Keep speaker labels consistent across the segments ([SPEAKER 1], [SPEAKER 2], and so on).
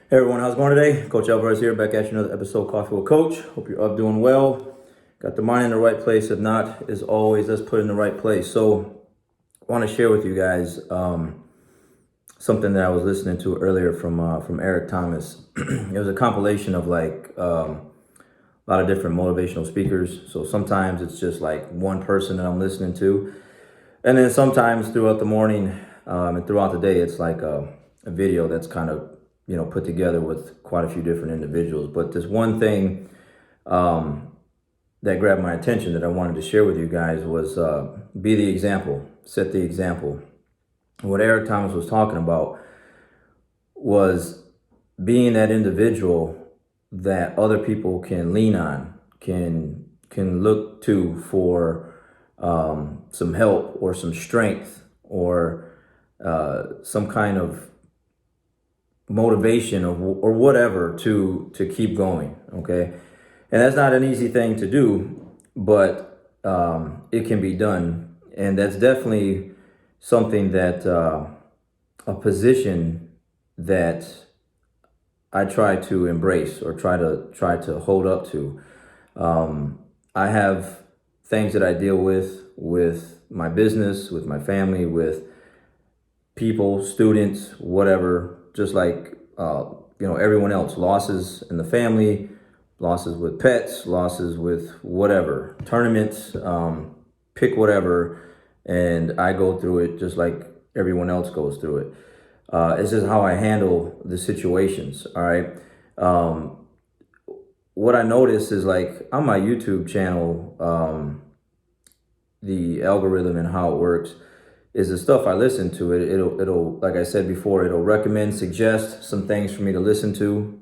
[SPEAKER 1] Hey everyone, how's it going today? Coach Alvarez here, back at you another episode of Coffee with Coach. Hope you're up doing well. Got the mind in the right place. If not, as always, let's put it in the right place. So I want to share with you guys something that I was listening to earlier from Eric Thomas. It was a compilation of a lot of different motivational speakers. So sometimes it's just like one person that I'm listening to. And then sometimes throughout the morning and throughout the day, it's like a video that's kind of put together with quite a few different individuals. But this one thing that grabbed my attention that I wanted to share with you guys was be the example, set the example. What Eric Thomas was talking about was being that individual that other people can lean on, can look to for some help or some strength or some kind of motivation or whatever to keep going. Okay, and that's not an easy thing to do, but it can be done, and that's definitely something that a position that I try to embrace or try to hold up to. I have things that I deal with my business, with my family, with people, students, whatever, just like everyone else. Losses in the family, losses with pets, losses with whatever, tournaments, pick whatever, and I go through it just like everyone else goes through it. It's just how I handle the situations. All right. What I notice is like on my YouTube channel, the algorithm and how it works is the stuff I listen to. It'll like I said before, it'll recommend, suggest some things for me to listen to.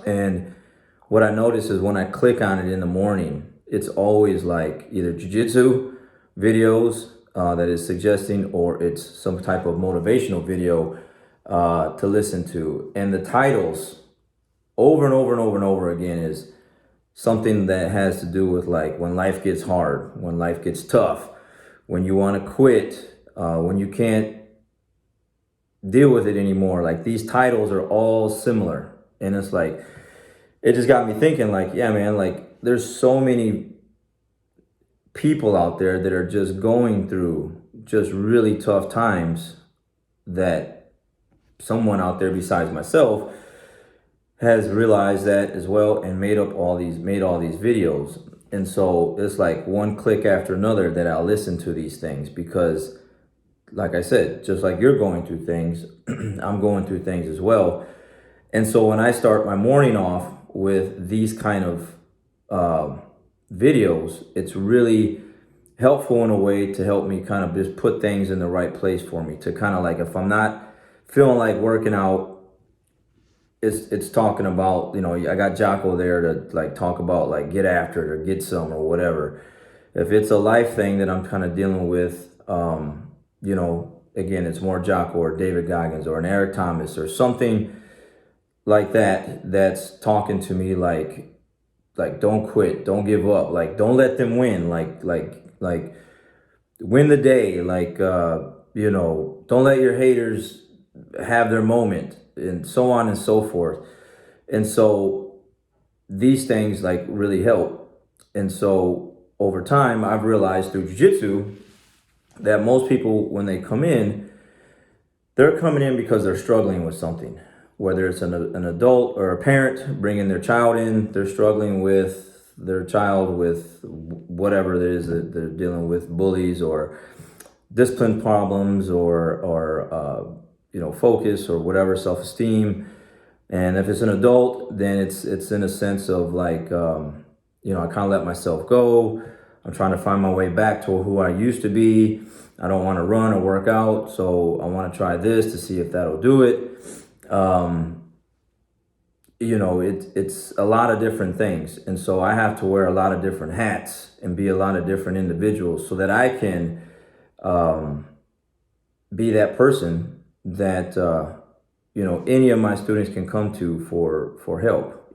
[SPEAKER 1] And what I notice is when I click on it in the morning, it's always like either jiu-jitsu videos that is suggesting, or it's some type of motivational video to listen to. And the titles over and over and over and over again is something that has to do with like when life gets hard, when life gets tough, when you want to quit, when you can't deal with it anymore. Like these titles are all similar. And it's like, it just got me thinking like, yeah, man, like there's so many people out there that are just going through just really tough times that someone out there besides myself has realized that as well and made all these videos. And so it's like one click after another that I'll listen to these things because like I said, just like you're going through things, I'm going through things as well. And so when I start my morning off with these kind of videos, it's really helpful in a way to help me kind of just put things in the right place for me, to kind of like, if I'm not feeling like working out, it's talking about, I got Jocko there to like talk about like get after it or get some or whatever. If it's a life thing that I'm kind of dealing with, again, it's more Jocko or David Goggins or an Eric Thomas or something like that that's talking to me like don't quit, don't give up, like don't let them win, like win the day, like don't let your haters have their moment, and so on and so forth. And so these things like really help. And so over time I've realized through jiu-jitsu that most people, when they come in, they're coming in because they're struggling with something, whether it's an adult or a parent bringing their child in. They're struggling with their child with whatever it is that they're dealing with, bullies or discipline problems or focus or whatever, self-esteem. And if it's an adult, then it's in a sense of like, I kind of let myself go. I'm trying to find my way back to who I used to be. I don't want to run or work out, so I want to try this to see if that'll do it. It's a lot of different things. And so I have to wear a lot of different hats and be a lot of different individuals so that I can be that person that, any of my students can come to for help,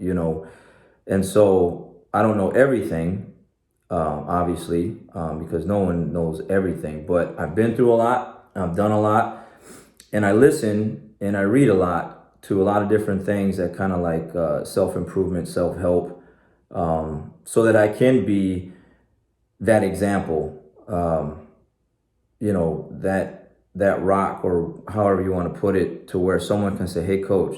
[SPEAKER 1] And so I don't know everything, obviously, because no one knows everything, but I've been through a lot, I've done a lot, and I listen and I read a lot to a lot of different things that kind of like self-improvement, self-help, so that I can be that example, that rock, or however you want to put it, to where someone can say, hey coach,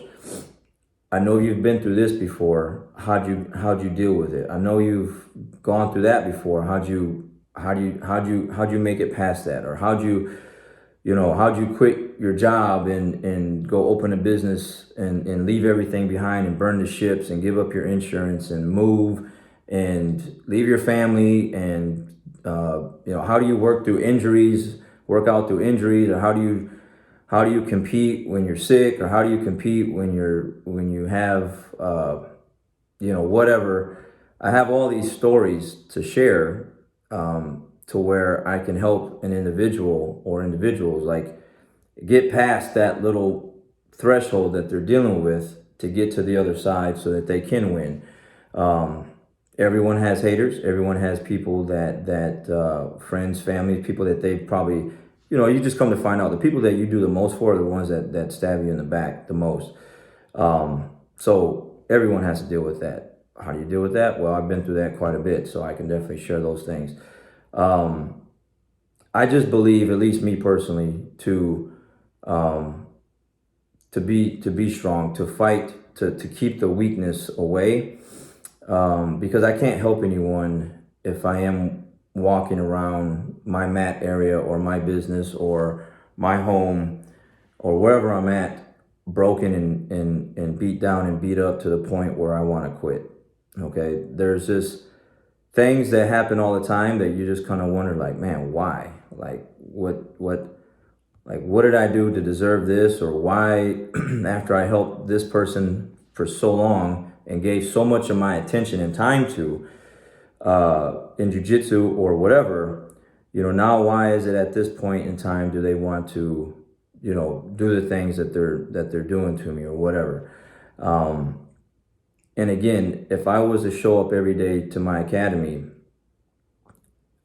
[SPEAKER 1] I know you've been through this before. How'd you deal with it? I know you've gone through that before. How'd you make it past that? Or how'd you quit your job and go open a business and leave everything behind and burn the ships and give up your insurance and move and leave your family? And how do you work out through injuries, or how do you compete when you're sick, or how do you compete when you have whatever. I have all these stories to share, to where I can help an individual or individuals like get past that little threshold that they're dealing with to get to the other side so that they can win. Everyone has haters. Everyone has people that friends, family, people that they probably, you just come to find out the people that you do the most for are the ones that stab you in the back the most. So everyone has to deal with that. How do you deal with that? Well, I've been through that quite a bit, so I can definitely share those things. I just believe, at least me personally, to be strong, to fight, to keep the weakness away, because I can't help anyone if I am walking around my mat area or my business or my home or wherever I'm at, broken and beat down and beat up to the point where I want to quit. Okay, there's just things that happen all the time that you just kind of wonder, like, man, why? Like, what did I do to deserve this? Or why, after I helped this person for so long and gave so much of my attention and time to, in jiu-jitsu or whatever, now why is it at this point in time do they want to, do the things that they're doing to me or whatever? And again, if I was to show up every day to my academy,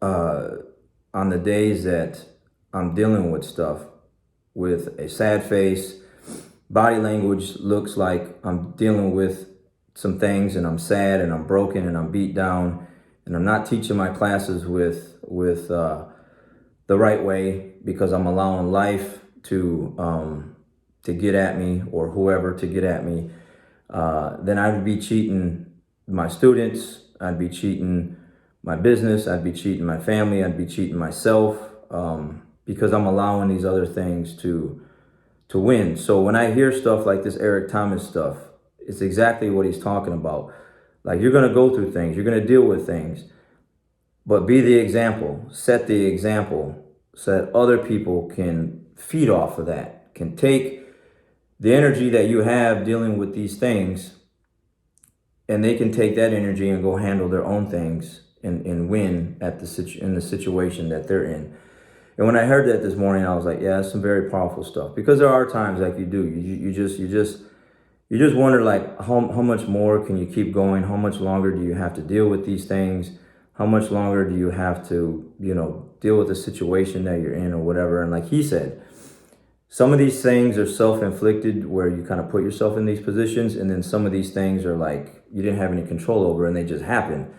[SPEAKER 1] on the days that I'm dealing with stuff with a sad face, body language looks like I'm dealing with some things and I'm sad and I'm broken and I'm beat down and I'm not teaching my classes with the right way because I'm allowing life to get at me, or whoever to get at me, then I would be cheating my students, I'd be cheating my business, I'd be cheating my family, I'd be cheating myself, because I'm allowing these other things to win. So when I hear stuff like this Eric Thomas stuff, it's exactly what he's talking about. Like, you're going to go through things, you're going to deal with things, but be the example, set the example so that other people can feed off of that, can take the energy that you have dealing with these things, and they can take that energy and go handle their own things and win in the situation that they're in. And when I heard that this morning, I was like, yeah, that's some very powerful stuff, because there are times like you just wonder, like, how much more can you keep going? How much longer do you have to deal with these things? How much longer do you have to, deal with the situation that you're in or whatever? And like he said, some of these things are self-inflicted, where you kind of put yourself in these positions, and then some of these things are like you didn't have any control over and they just happen.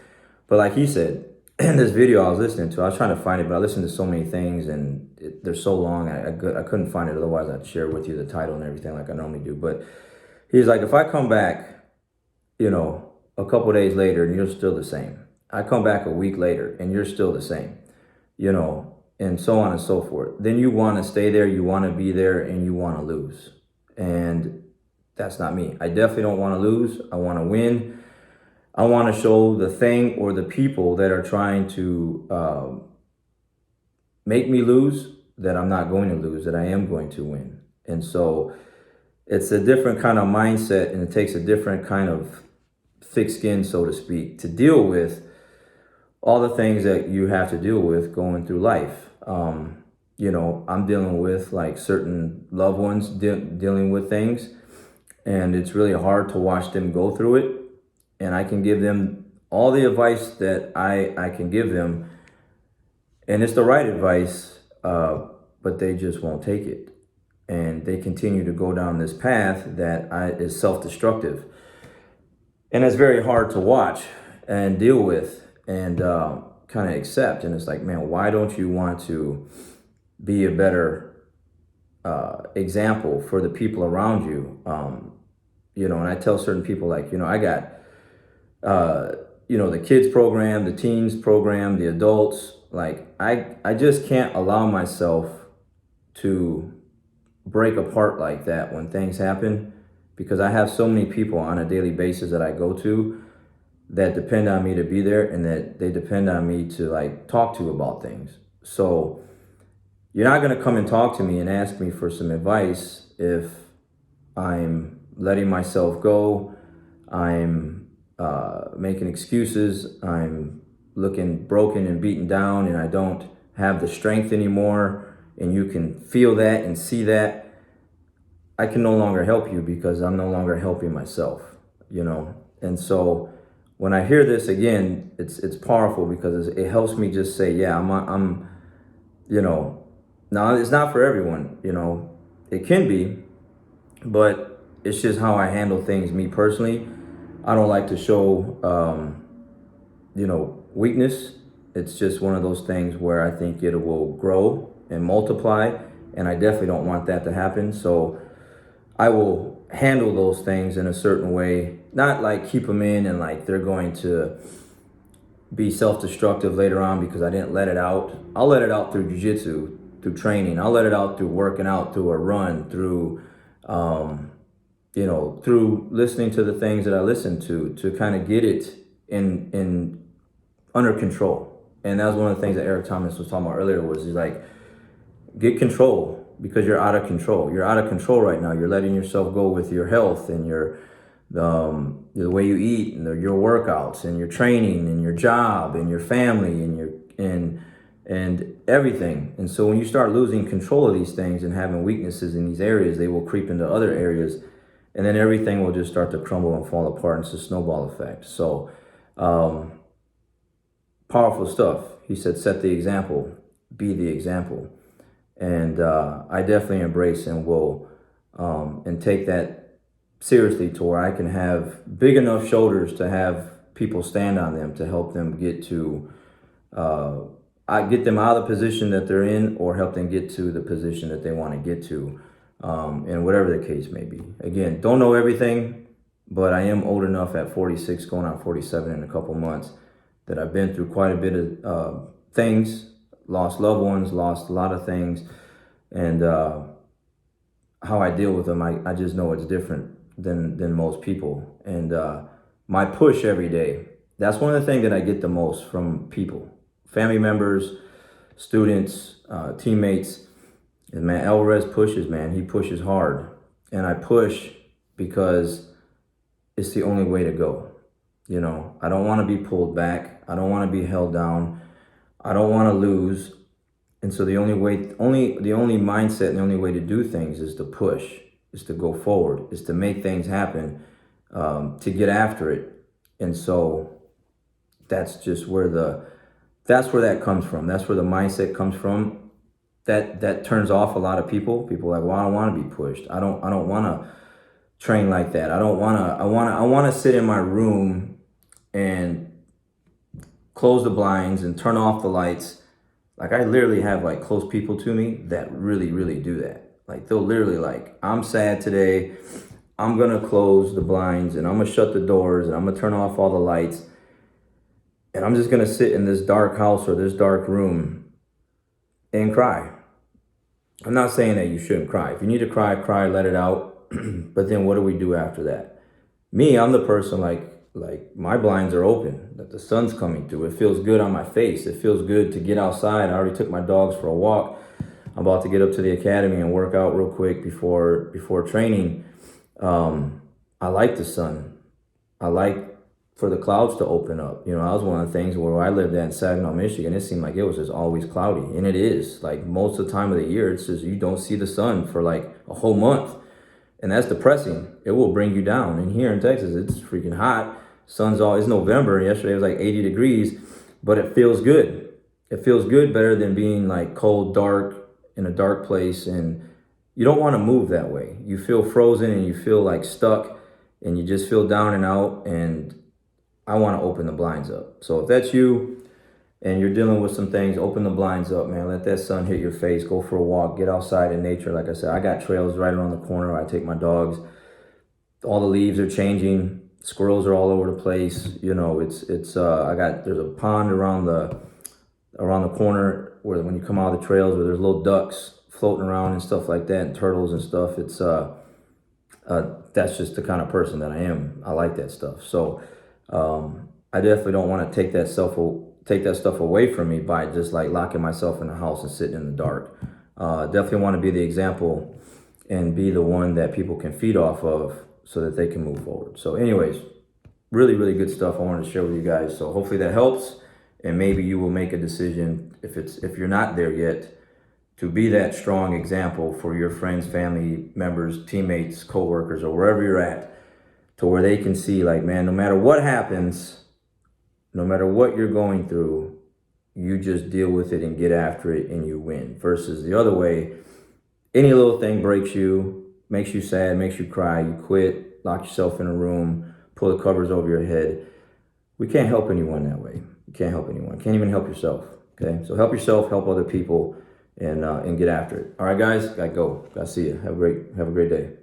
[SPEAKER 1] But like he said, in this video I was listening to, I was trying to find it, but I listened to so many things and they're so long, I couldn't find it. Otherwise I'd share with you the title and everything like I normally do. But he's like, if I come back, a couple days later and you're still the same. I come back a week later and you're still the same, and so on and so forth. Then you want to stay there, you want to be there, and you want to lose. And that's not me. I definitely don't want to lose. I want to win. I want to show the thing or the people that are trying to make me lose that I'm not going to lose, that I am going to win. And so it's a different kind of mindset, and it takes a different kind of thick skin, so to speak, to deal with all the things that you have to deal with going through life. I'm dealing with like certain loved ones dealing with things, and it's really hard to watch them go through it. And I can give them all the advice that I can give them, and it's the right advice, but they just won't take it. and they continue to go down this path that is self-destructive. And it's very hard to watch and deal with and kind of accept. And it's like, man, why don't you want to be a better example for the people around you? And I tell certain people, like, I got, the kids program, the teens program, the adults. Like, I just can't allow myself to break apart like that when things happen, because I have so many people on a daily basis that I go to that depend on me to be there, and that they depend on me to like talk to about things. So you're not going to come and talk to me and ask me for some advice if I'm letting myself go, I'm making excuses, I'm looking broken and beaten down, and I don't have the strength anymore, and you can feel that and see that. I can no longer help you because I'm no longer helping myself, And so when I hear this again, it's powerful, because it helps me just say, yeah, I'm now it's not for everyone, it can be, but it's just how I handle things, me personally. I don't like to show, weakness. It's just one of those things where I think it will grow and multiply, and I definitely don't want that to happen. So I will handle those things in a certain way, not like keep them in and like they're going to be self-destructive later on because I didn't let it out. I'll let it out through jiu-jitsu, through training. I'll let it out through working out, through a run, through through listening to the things that I listen to kind of get it in under control. And that was one of the things that Eric Thomas was talking about earlier, was he's like, get control, because you're out of control. You're out of control right now. You're letting yourself go with your health and the way you eat and your workouts and your training and your job and your family and everything. And so when you start losing control of these things and having weaknesses in these areas, they will creep into other areas, and then everything will just start to crumble and fall apart. It's a snowball effect. So powerful stuff. He said, set the example, be the example. And I definitely embrace and will and take that seriously, to where I can have big enough shoulders to have people stand on them, to help them get to I get them out of the position that they're in, or help them get to the position that they want to get to, and whatever the case may be. Again, don't know everything, but I am old enough at 46, going on 47 in a couple months, that I've been through quite a bit of things, lost loved ones, lost a lot of things, and how I deal with them, I just know it's different than most people. And my push every day, that's one of the things that I get the most from people, family members, students, teammates. And man, Alvarez pushes, man. He pushes hard. And I push because it's the only way to go. I don't want to be pulled back. I don't want to be held down. I don't want to lose. And so the only mindset and the only way to do things is to push, is to go forward, is to make things happen, to get after it. And so that's just where that comes from. That's where the mindset comes from. That turns off a lot of people. People are like, well, I don't want to be pushed. I don't want to train like that. I want to sit in my room and close the blinds and turn off the lights. Like, I literally have like close people to me that really, really do that. Like, they'll literally, like, I'm sad today, I'm gonna close the blinds and I'm gonna shut the doors and I'm gonna turn off all the lights, and I'm just gonna sit in this dark house or this dark room and cry. I'm not saying that you shouldn't cry. If you need to cry, let it out. But then what do we do after that? Me, I'm the person like my blinds are open, that the sun's coming through. It feels good on my face. It feels good to get outside. I already took my dogs for a walk. I'm about to get up to the academy and work out real quick before training. I like the sun. I like for the clouds to open up. That was one of the things where I lived in Saginaw, Michigan. It seemed like it was just always cloudy, and it is. Like, most of the time of the year, it's just you don't see the sun for like a whole month. And that's depressing. It will bring you down. And here in Texas, it's freaking hot. It's November. Yesterday it was like 80 degrees, but it feels good. It feels good, better than being like cold, dark, in a dark place and, you don't want to move that way. You feel frozen and you feel like stuck and you just feel down and out. And I want to open the blinds up. So if that's you and you're dealing with some things, open the blinds up, man. Let that sun hit your face. Go for a walk. Get outside in nature. Like I said, I got trails right around the corner. I take my dogs. All the leaves are changing. Squirrels are all over the place. You know, there's a pond around the corner where when you come out of the trails where there's little ducks floating around and stuff like that, and turtles and stuff. It's that's just the kind of person that I am. I like that stuff. So I definitely don't want to take that stuff away from me by just like locking myself in the house and sitting in the dark. Definitely want to be the example and be the one that people can feed off of so that they can move forward. So anyways, really, really good stuff I wanted to share with you guys. So hopefully that helps, and maybe you will make a decision if you're not there yet, to be that strong example for your friends, family members, teammates, coworkers, or wherever you're at, to where they can see like, man, no matter what happens, no matter what you're going through, you just deal with it and get after it and you win. Versus the other way, any little thing breaks you, makes you sad, makes you cry, you quit, lock yourself in a room, pull the covers over your head. We can't help anyone that way. You can't help anyone. Can't even help yourself. Okay, so help yourself, help other people, and get after it. All right, guys, gotta go. Gotta see you. Have a great day.